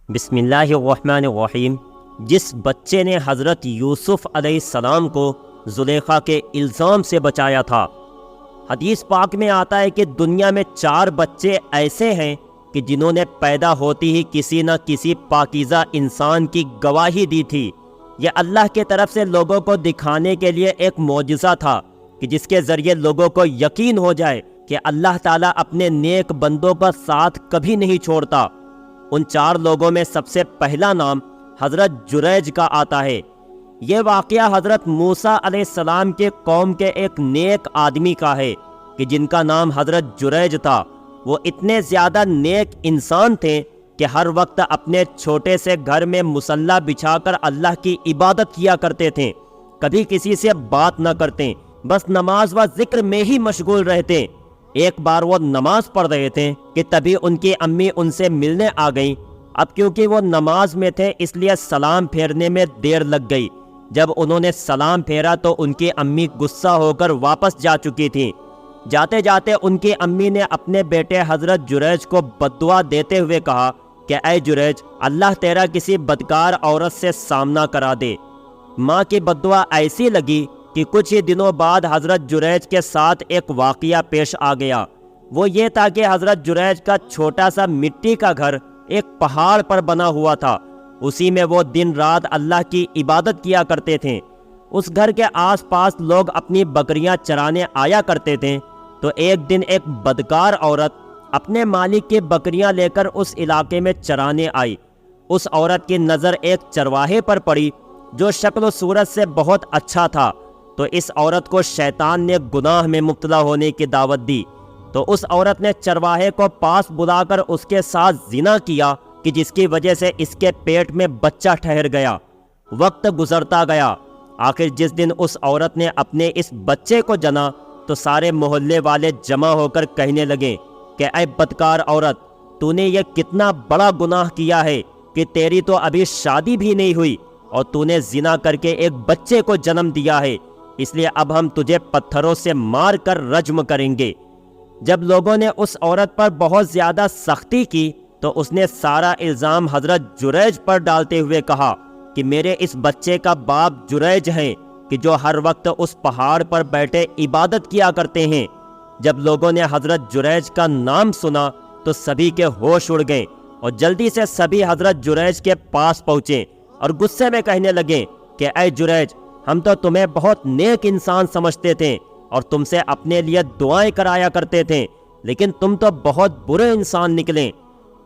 بسم اللہ الرحمن الرحیم۔ جس بچے نے حضرت یوسف علیہ السلام کو زلیخا کے الزام سے بچایا تھا، حدیث پاک میں آتا ہے کہ دنیا میں 4 بچے ایسے ہیں کہ جنہوں نے پیدا ہوتی ہی کسی نہ کسی پاکیزہ انسان کی گواہی دی تھی۔ یہ اللہ کے طرف سے لوگوں کو دکھانے کے لیے ایک معجزہ تھا کہ جس کے ذریعے لوگوں کو یقین ہو جائے کہ اللہ تعالیٰ اپنے نیک بندوں کا ساتھ کبھی نہیں چھوڑتا۔ ان 4 لوگوں میں سب سے پہلا نام حضرت جریج کا آتا ہے۔ یہ واقعہ حضرت موسیٰ علیہ السلام کے قوم کے ایک نیک آدمی کا ہے کہ جن کا نام حضرت جریج تھا۔ وہ اتنے زیادہ نیک انسان تھے کہ ہر وقت اپنے چھوٹے سے گھر میں مصلی بچھا کر اللہ کی عبادت کیا کرتے تھے، کبھی کسی سے بات نہ کرتے، بس نماز و ذکر میں ہی مشغول رہتے۔ ایک بار وہ نماز پڑھ رہے تھے کہ تبھی ان کی امی ان سے ملنے آ گئیں۔ اب کیونکہ وہ نماز میں تھے اس لیے سلام پھیرنے میں دیر لگ گئی۔ جب انہوں نے سلام پھیرا تو ان کی امی غصہ ہو کر واپس جا چکی تھیں۔ جاتے جاتے ان کی امی نے اپنے بیٹے حضرت جریج کو بددعا دیتے ہوئے کہا کہ اے جریج، اللہ تیرا کسی بدکار عورت سے سامنا کرا دے۔ ماں کی بددعا ایسی لگی کہ کچھ ہی دنوں بعد حضرت جریج کے ساتھ ایک واقعہ پیش آ گیا۔ وہ یہ تھا کہ حضرت جریج کا چھوٹا سا مٹی کا گھر ایک پہاڑ پر بنا ہوا تھا۔ اسی میں وہ دن رات اللہ کی عبادت کیا کرتے تھے۔ اس گھر کے آس پاس لوگ اپنی بکریاں چرانے آیا کرتے تھے، تو ایک دن ایک بدکار عورت اپنے مالک کی بکریاں لے کر اس علاقے میں چرانے آئی۔ اس عورت کی نظر ایک چرواہے پر پڑی جو شکل و صورت سے بہت اچھا تھا، تو اس عورت کو شیطان نے گناہ میں مبتلا ہونے کی دعوت دی۔ تو اس عورت نے چرواہے کو پاس بلا کر اس کے ساتھ زنا کیا کہ جس کی وجہ سے اس کے پیٹ میں بچہ ٹھہر گیا۔ وقت گزرتا گیا، آخر جس دن اس عورت نے اپنے اس بچے کو جنا تو سارے محلے والے جمع ہو کر کہنے لگے کہ اے بدکار عورت، تو نے یہ کتنا بڑا گناہ کیا ہے کہ تیری تو ابھی شادی بھی نہیں ہوئی اور تو نے زنا کر کے ایک بچے کو جنم دیا ہے، اس لیے اب ہم تجھے پتھروں سے مار کر رجم کریں گے۔ جب لوگوں نے اس عورت پر بہت زیادہ سختی کی تو اس نے سارا الزام حضرت جریج پر ڈالتے ہوئے کہا کہ میرے اس بچے کا باپ جریج ہے کہ جو ہر وقت اس پہاڑ پر بیٹھے عبادت کیا کرتے ہیں۔ جب لوگوں نے حضرت جریج کا نام سنا تو سبھی کے ہوش اڑ گئے اور جلدی سے سبھی حضرت جریج کے پاس پہنچے اور غصے میں کہنے لگے کہ اے جریج، ہم تو تمہیں بہت نیک انسان سمجھتے تھے اور تم سے اپنے لیے دعائیں کرایا کرتے تھے، لیکن تم تو بہت برے انسان نکلے۔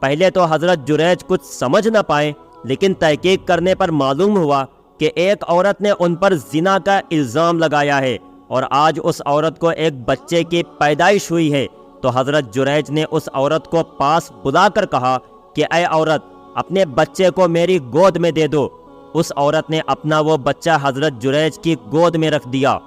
پہلے تو حضرت جریج کچھ سمجھ نہ پائے، لیکن تحقیق کرنے پر معلوم ہوا کہ ایک عورت نے ان پر زنا کا الزام لگایا ہے اور آج اس عورت کو ایک بچے کی پیدائش ہوئی ہے۔ تو حضرت جریج نے اس عورت کو پاس بلا کر کہا کہ اے عورت، اپنے بچے کو میری گود میں دے دو۔ اس عورت نے اپنا وہ بچہ حضرت جریج کی گود میں رکھ دیا۔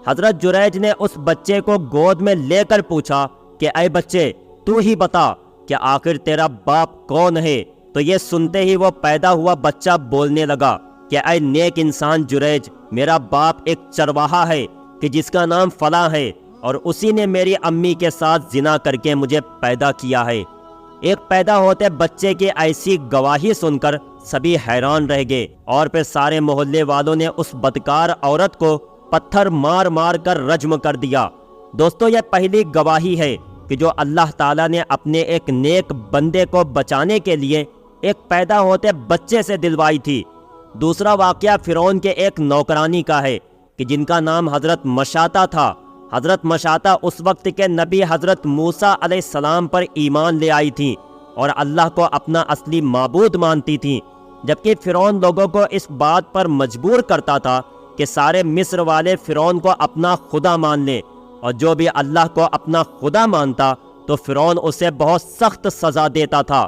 حضرت جریج نے اس بچے کو گود میں لے کر پوچھا کہ اے بچے، تو ہی بتا کہ آخر تیرا باپ کون ہے؟ تو یہ سنتے ہی وہ پیدا ہوا بچہ بولنے لگا کہ اے نیک انسان جریج، میرا باپ ایک چرواہا ہے کہ جس کا نام فلاں ہے، اور اسی نے میری امی کے ساتھ زنا کر کے مجھے پیدا کیا ہے۔ ایک پیدا ہوتے بچے کی ایسی گواہی سن کر سبھی حیران رہ گئے، اور پھر سارے محلے والوں نے اس بدکار عورت کو پتھر مار مار کر رجم کر دیا۔ دوستو، یہ پہلی گواہی ہے کہ جو اللہ تعالیٰ نے اپنے ایک نیک بندے کو بچانے کے لیے ایک پیدا ہوتے بچے سے دلوائی تھی۔ دوسرا واقعہ فرعون کے ایک نوکرانی کا ہے کہ جن کا نام حضرت مشاطہ تھا۔ حضرت مشاطہ اس وقت کے نبی حضرت موسیٰ علیہ السلام پر ایمان لے آئی تھی اور اللہ کو اپنا اصلی معبود مانتی تھی، جبکہ فرعون لوگوں کو اس بات پر مجبور کرتا تھا کہ سارے مصر والے فرعون کو اپنا خدا مان لیں، اور جو بھی اللہ کو اپنا خدا مانتا تو فرعون اسے بہت سخت سزا دیتا تھا۔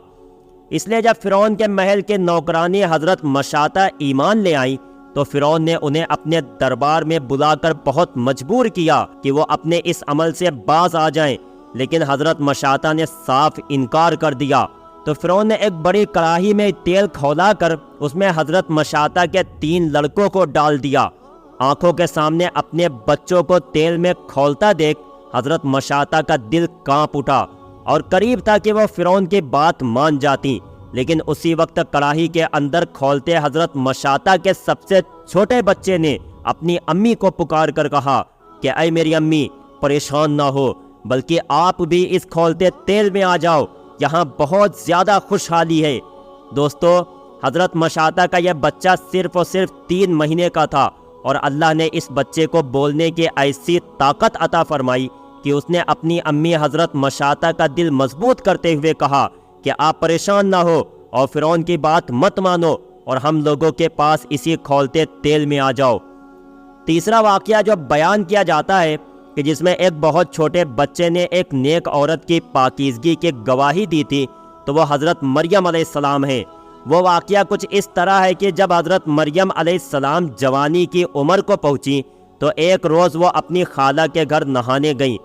اس لیے جب فرعون کے محل کے نوکرانی حضرت مشاطہ ایمان لے آئیں تو فرعون نے انہیں اپنے دربار میں بلا کر بہت مجبور کیا کہ وہ اپنے اس عمل سے باز آ جائیں، لیکن حضرت مشاطہ نے صاف انکار کر دیا۔ تو فرعون نے ایک بڑی کڑاہی میں تیل کھولا کر اس میں حضرت مشاطہ کے 3 لڑکوں کو ڈال دیا۔ آنکھوں کے سامنے اپنے بچوں کو تیل میں کھولتا دیکھ حضرت مشاطہ کا دل کانپ اٹھا اور قریب تھا کہ وہ فرعون کی بات مان جاتی، لیکن اسی وقت کڑاہی کے اندر کھولتے حضرت مشاطہ کے سب سے چھوٹے بچے نے اپنی امی کو پکار کر کہا کہ اے میری امی، پریشان نہ ہو، بلکہ آپ بھی اس کھولتے تیل میں آ جاؤ، یہاں بہت زیادہ خوشحالی ہے۔ دوستو، حضرت مشاطہ کا یہ بچہ صرف اور صرف 3 مہینے کا تھا، اور اللہ نے اس بچے کو بولنے کی ایسی طاقت عطا فرمائی کہ اس نے اپنی امی حضرت مشاطہ کا دل مضبوط کرتے ہوئے کہا کہ آپ پریشان نہ ہو اور فرعون کی بات مت مانو اور ہم لوگوں کے پاس اسی کھولتے تیل میں آ جاؤ۔ تیسرا واقعہ جو بیان کیا جاتا ہے کہ جس میں ایک بہت چھوٹے بچے نے ایک نیک عورت کی پاکیزگی کی گواہی دی تھی، تو وہ حضرت مریم علیہ السلام ہے۔ وہ واقعہ کچھ اس طرح ہے کہ جب حضرت مریم علیہ السلام جوانی کی عمر کو پہنچی تو ایک روز وہ اپنی خالہ کے گھر نہانے گئیں۔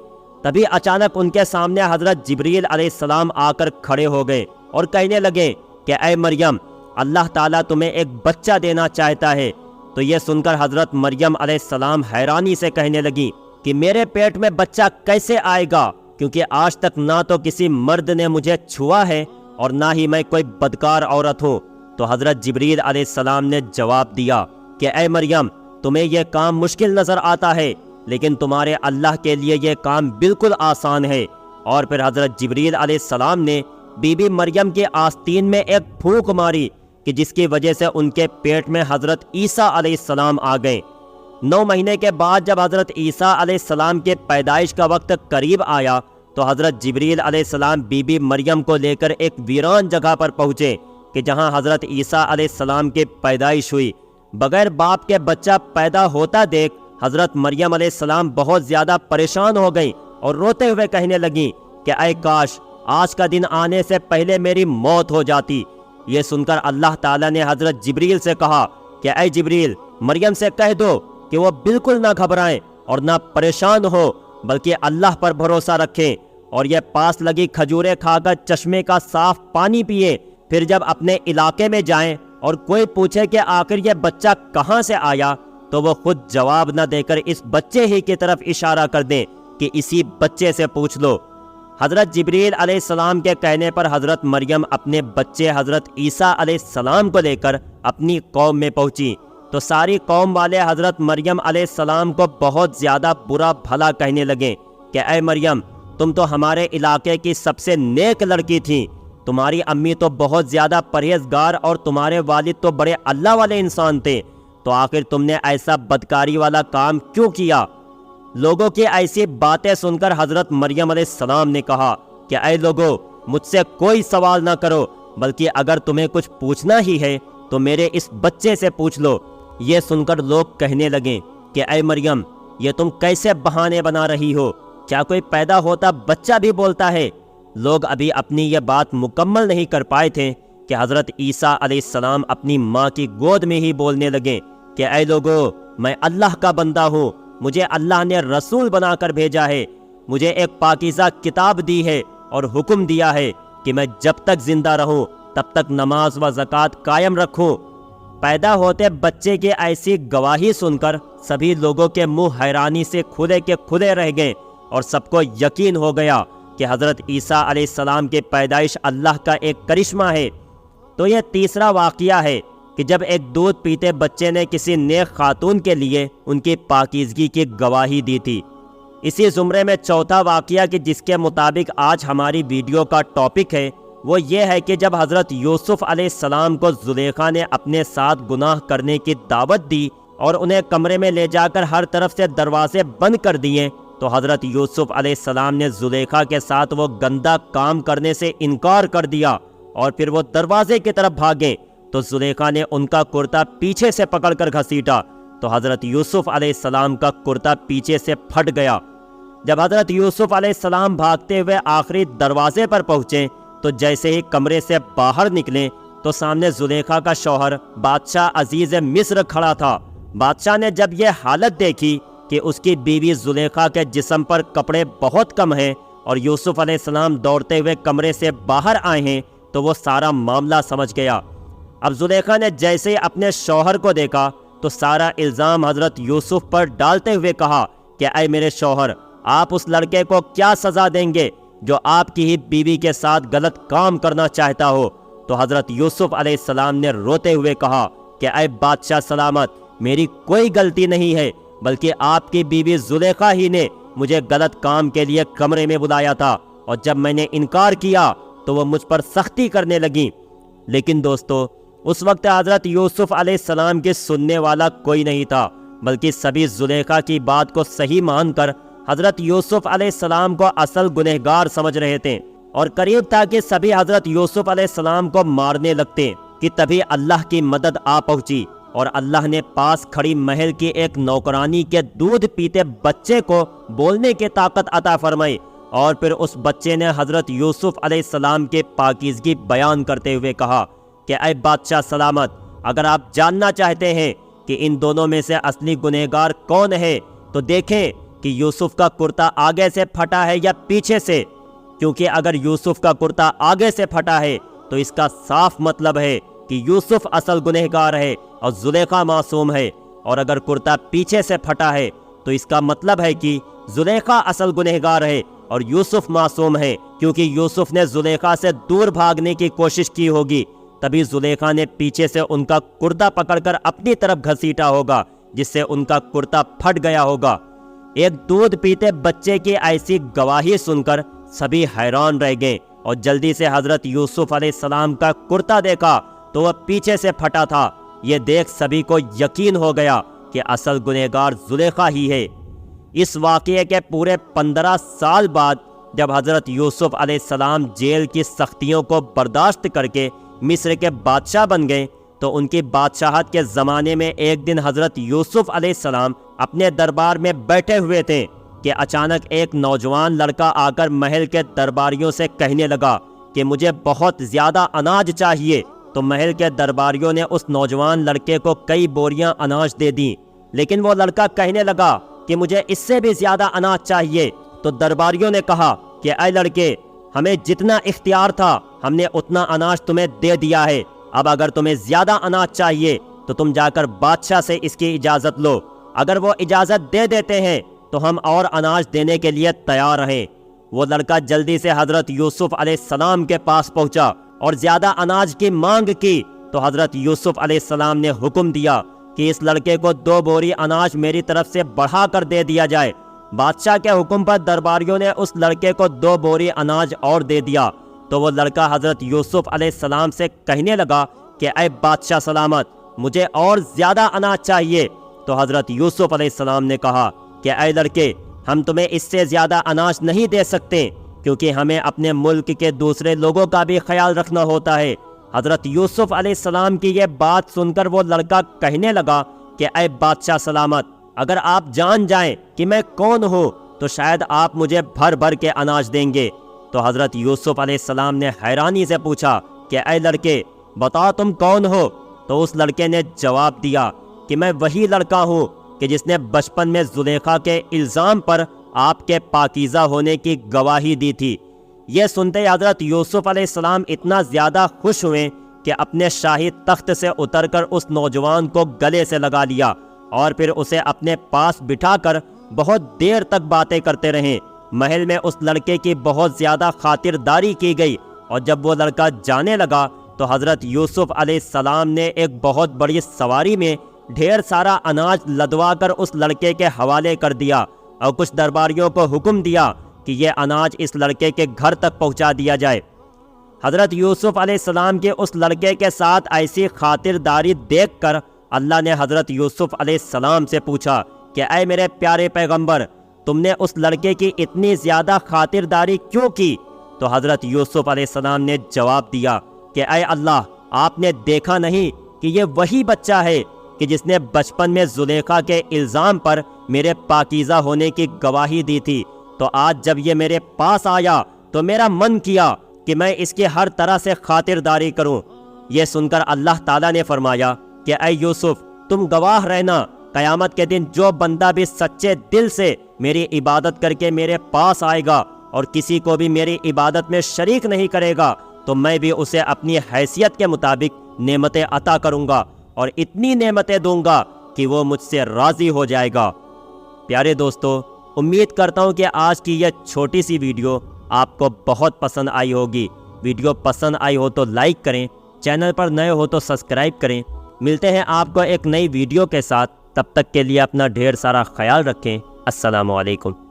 تبھی اچانک ان کے سامنے حضرت جبریل علیہ السلام آ کر کھڑے ہو گئے اور کہنے لگے کہ اے مریم، اللہ تعالیٰ تمہیں ایک بچہ دینا چاہتا ہے۔ تو یہ سن کر حضرت مریم علیہ السلام حیرانی سے کہنے لگی کہ میرے پیٹ میں بچہ کیسے آئے گا، کیونکہ آج تک نہ تو کسی مرد نے مجھے چھوا ہے اور نہ ہی میں کوئی بدکار عورت ہوں۔ تو حضرت جبریل علیہ السلام نے جواب دیا کہ اے مریم، تمہیں یہ کام مشکل نظر آتا ہے، لیکن تمہارے اللہ کے لیے یہ کام بالکل آسان ہے۔ اور پھر حضرت جبریل علیہ السلام نے بی بی مریم کے آستین میں ایک پھونک ماری کہ جس کی وجہ سے ان کے پیٹ میں حضرت عیسیٰ علیہ السلام آ گئے۔ 9 مہینے کے بعد جب حضرت عیسیٰ علیہ السلام کے پیدائش کا وقت قریب آیا تو حضرت جبریل علیہ السلام بی بی مریم کو لے کر ایک ویران جگہ پر پہنچے کہ جہاں حضرت عیسیٰ علیہ السلام کی پیدائش ہوئی۔ بغیر باپ کے بچہ پیدا ہوتا دیکھ حضرت مریم علیہ السلام بہت زیادہ پریشان ہو گئیں اور روتے ہوئے کہنے لگیں کہ اے کاش آج کا دن آنے سے پہلے میری موت ہو جاتی۔ یہ سن کر اللہ تعالیٰ نے حضرت جبریل سے کہا کہ اے جبریل، مریم سے کہہ دو کہ وہ بالکل نہ گھبرائیں اور نہ پریشان ہو، بلکہ اللہ پر بھروسہ رکھیں اور یہ پاس لگی کھجوریں کھا کر چشمے کا صاف پانی پیے۔ پھر جب اپنے علاقے میں جائیں اور کوئی پوچھے کہ آخر یہ بچہ کہاں سے آیا تو وہ خود جواب نہ دے کر اس بچے ہی کی طرف اشارہ کر دیں کہ اسی بچے سے پوچھ لو۔ حضرت جبریل علیہ السلام کے کہنے پر حضرت مریم اپنے بچے حضرت عیسیٰ علیہ السلام کو لے کر اپنی قوم میں پہنچی تو ساری قوم والے حضرت مریم علیہ السلام کو بہت زیادہ برا بھلا کہنے لگے کہ اے مریم، تم تو ہمارے علاقے کی سب سے نیک لڑکی تھیں، تمہاری امی تو بہت زیادہ پرہیزگار اور تمہارے والد تو بڑے اللہ والے انسان تھے، تو آخر تم نے ایسا بدکاری والا کام کیوں کیا؟ لوگوں کی ایسی باتیں سن کر حضرت مریم علیہ السلام نے کہا کہ اے لوگو، مجھ سے کوئی سوال نہ کرو، بلکہ اگر تمہیں کچھ پوچھنا ہی ہے تو میرے اس بچے سے پوچھ لو۔ یہ سن کر لوگ کہنے لگے کہ اے مریم، یہ تم کیسے بہانے بنا رہی ہو؟ کیا کوئی پیدا ہوتا بچہ بھی بولتا ہے؟ لوگ ابھی اپنی یہ بات مکمل نہیں کر پائے تھے کہ حضرت عیسیٰ علیہ السلام اپنی ماں کی گود میں ہی بولنے لگے کہ اے لوگو، میں اللہ کا بندہ ہوں، مجھے اللہ نے رسول بنا کر بھیجا ہے، مجھے ایک پاکیزہ کتاب دی ہے اور حکم دیا ہے کہ میں جب تک زندہ رہوں تب تک نماز و زکوٰۃ قائم رکھوں۔ پیدا ہوتے بچے کی ایسی گواہی سن کر سبھی لوگوں کے منہ حیرانی سے کھلے کے کھلے رہ گئے اور سب کو یقین ہو گیا کہ حضرت عیسیٰ علیہ السلام کی پیدائش اللہ کا ایک کرشمہ ہے۔ تو یہ تیسرا واقعہ ہے کہ جب ایک دودھ پیتے بچے نے کسی نیک خاتون کے لیے ان کی پاکیزگی کی گواہی دی تھی۔ اسی زمرے میں چوتھا واقعہ کہ جس کے مطابق آج ہماری ویڈیو کا ٹاپک ہے وہ یہ ہے کہ جب حضرت یوسف علیہ السلام کو زلیخا نے اپنے ساتھ گناہ کرنے کی دعوت دی اور انہیں کمرے میں لے جا کر ہر طرف سے دروازے بند کر دیے تو حضرت یوسف علیہ السلام نے زلیخا کے ساتھ وہ گندا کام کرنے سے انکار کر دیا اور پھر وہ دروازے کی طرف بھاگے تو زلیخا نے ان کا کرتا پیچھے سے پکڑ کر گھسیٹا تو حضرت یوسف علیہ السلام کا کرتا پیچھے سے پھٹ گیا۔ جب حضرت یوسف علیہ السلام بھاگتے ہوئے آخری دروازے پر پہنچے تو جیسے ہی کمرے سے باہر نکلے تو سامنے زلیخا کا شوہر بادشاہ عزیز مصر کھڑا تھا۔ بادشاہ نے جب یہ حالت دیکھی کہ اس کی بیوی زلیخا کے جسم پر کپڑے بہت کم ہیں اور یوسف علیہ السلام دوڑتے ہوئے کمرے سے باہر آئے ہیں تو وہ سارا معاملہ سمجھ گیا۔ اب زلیخا نے جیسے اپنے شوہر کو دیکھا تو سارا الزام حضرت یوسف پر ڈالتے ہوئے کہا کہ اے میرے شوہر، آپ اس لڑکے کو کیا سزا دیں گے جو آپ کی ہی بیوی کے ساتھ غلط کام کرنا چاہتا ہو؟ تو حضرت یوسف علیہ السلام نے روتے ہوئے کہا کہ اے بادشاہ سلامت، میری کوئی غلطی نہیں ہے، بلکہ آپ کی بیوی زلیخا ہی نے مجھے غلط کام کے لیے کمرے میں بلایا تھا، اور جب میں نے انکار کیا تو وہ مجھ پر سختی کرنے لگیں۔ لیکن دوستو، اس وقت حضرت یوسف علیہ السلام کے سننے والا کوئی نہیں تھا، بلکہ سبھی زلیخا کی بات کو صحیح مان کر حضرت یوسف علیہ السلام کو اصل گنہگار سمجھ رہے تھے، اور قریب تھا کہ سبھی حضرت یوسف علیہ السلام کو مارنے لگتے کہ تبھی اللہ کی مدد آ پہنچی، اور اللہ نے پاس کھڑی محل کی ایک نوکرانی کے دودھ پیتے بچے کو بولنے کی طاقت عطا فرمائی، اور پھر اس بچے نے حضرت یوسف علیہ السلام کے پاکیزگی بیان کرتے ہوئے کہا کہ اے بادشاہ سلامت، اگر آپ جاننا چاہتے ہیں کہ ان دونوں میں سے اصلی گنہگار کون ہے تو دیکھیں کہ یوسف کا کرتا آگے سے پھٹا ہے یا پیچھے سے، کیونکہ اگر یوسف کا کرتا آگے سے پھٹا ہے تو اس کا صاف مطلب ہے کہ یوسف اصل گنہگار ہے اور زلیخا معصوم ہے، اور اگر کرتا پیچھے سے پھٹا ہے تو اس کا مطلب ہے کہ زلیخا اصل گنہگار ہے اور یوسف معصوم ہے، کیونکہ یوسف نے زلیخا سے دور بھاگنے کی کوشش کی ہوگی، تبھی زلیخا نے پیچھے سے ان کا کرتا پکڑ کر اپنی طرف گھسیٹا ہوگا، جس سے ان کا کرتا پھٹ گیا ہوگا۔ ایک دودھ پیتے بچے کی ایسی گواہی سن کر سبھی حیران رہ گئے، اور جلدی سے حضرت یوسف علیہ السلام کا کرتا دیکھا تو وہ پیچھے سے پھٹا تھا۔ یہ دیکھ سبھی کو یقین ہو گیا کہ اصل گنہگار زلیخا ہی ہے۔ اس واقعے کے پورے 15 سال بعد جب حضرت یوسف علیہ السلام جیل کی سختیوں کو برداشت کر کے مصر کے بادشاہ بن گئے تو ان کی بادشاہت کے زمانے میں ایک دن حضرت یوسف علیہ السلام اپنے دربار میں بیٹھے ہوئے تھے کہ اچانک ایک نوجوان لڑکا آ کر محل کے درباریوں سے کہنے لگا کہ مجھے بہت زیادہ اناج چاہیے۔ تو محل کے درباریوں نے اس نوجوان لڑکے کو کئی بوریاں اناج دے دیں، لیکن وہ لڑکا کہنے لگا کہ مجھے اس سے بھی زیادہ اناج چاہیے۔ تو درباریوں نے کہا کہ اے لڑکے، ہمیں جتنا اختیار تھا ہم نے اتنا اناج تمہیں دے دیا ہے، اب اگر تمہیں زیادہ اناج چاہیے تو تم جا کر بادشاہ سے اس کی اجازت لو، اگر وہ اجازت دے دیتے ہیں تو ہم اور اناج دینے کے لیے تیار ہیں۔ وہ لڑکا جلدی سے حضرت یوسف علیہ السلام کے پاس پہنچا اور زیادہ اناج کی مانگ کی، تو حضرت یوسف علیہ السلام نے حکم دیا کہ اس لڑکے کو 2 بوری اناج میری طرف سے بڑھا کر دے دیا جائے۔ بادشاہ کے حکم پر درباریوں نے اس لڑکے کو 2 بوری اناج اور دے دیا۔ تو وہ لڑکا حضرت یوسف علیہ السلام سے کہنے لگا کہ اے بادشاہ سلامت، مجھے اور زیادہ اناج چاہیے۔ تو حضرت یوسف علیہ السلام نے کہا کہ اے لڑکے، ہم تمہیں اس سے زیادہ اناج نہیں دے سکتے، کیونکہ ہمیں اپنے ملک کے دوسرے لوگوں کا بھی خیال رکھنا ہوتا ہے۔ حضرت یوسف علیہ السلام کی یہ بات سن کر وہ لڑکا کہنے لگا کہ اے بادشاہ سلامت، اگر آپ جان جائیں کہ میں کون ہوں تو شاید آپ مجھے بھر بھر کے اناج دیں گے۔ تو حضرت یوسف علیہ السلام نے حیرانی سے پوچھا کہ اے لڑکے، بتاؤ تم کون ہو؟ تو اس لڑکے نے جواب دیا کہ میں وہی لڑکا ہوں کہ جس نے بچپن میں زلیخا کے الزام پر آپ کے پاکیزہ ہونے کی گواہی دی تھی۔ یہ سنتے حضرت یوسف علیہ السلام اتنا زیادہ خوش ہوئے کہ اپنے شاہی تخت سے اتر کر اس نوجوان کو گلے سے لگا لیا، اور پھر اسے اپنے پاس بٹھا کر بہت دیر تک باتیں کرتے رہے۔ محل میں اس لڑکے کی بہت زیادہ خاطرداری کی گئی، اور جب وہ لڑکا جانے لگا تو حضرت یوسف علیہ السلام نے ایک بہت بڑی سواری میں ڈھیر سارا اناج لدوا کر اس لڑکے کے حوالے کر دیا، اور کچھ درباریوں کو حکم دیا کہ یہ اناج اس لڑکے کے گھر تک پہنچا دیا جائے۔ حضرت یوسف علیہ السلام کے اس لڑکے کے ساتھ ایسی خاطرداری دیکھ کر اللہ نے حضرت یوسف علیہ السلام سے پوچھا کہ اے میرے پیارے پیغمبر، تم نے اس لڑکے کی اتنی زیادہ خاطرداری کیوں کی؟ تو حضرت یوسف علیہ السلام نے جواب دیا کہ اے اللہ، آپ نے دیکھا نہیں کہ یہ وہی بچہ ہے کہ جس نے بچپن میں زلیخا کے الزام پر میرے پاکیزہ ہونے کی گواہی دی تھی، تو آج جب یہ میرے پاس آیا تو میرا من کیا کہ میں اس کی ہر طرح سے خاطرداری کروں۔ یہ سن کر اللہ تعالیٰ نے فرمایا کہ اے یوسف، تم گواہ رہنا، قیامت کے دن جو بندہ بھی سچے دل سے میری عبادت کر کے میرے پاس آئے گا اور کسی کو بھی میری عبادت میں شریک نہیں کرے گا تو میں بھی اسے اپنی حیثیت کے مطابق نعمتیں عطا کروں گا، اور اتنی نعمتیں دوں گا کہ وہ مجھ سے راضی ہو جائے گا۔ پیارے دوستو، امید کرتا ہوں کہ آج کی یہ چھوٹی سی ویڈیو آپ کو بہت پسند آئی ہوگی۔ ویڈیو پسند آئی ہو تو لائک کریں، چینل پر نئے ہو تو سبسکرائب کریں۔ ملتے ہیں آپ کو ایک نئی ویڈیو کے ساتھ، تب تک کے لیے اپنا ڈھیر سارا خیال رکھیں۔ السلام علیکم۔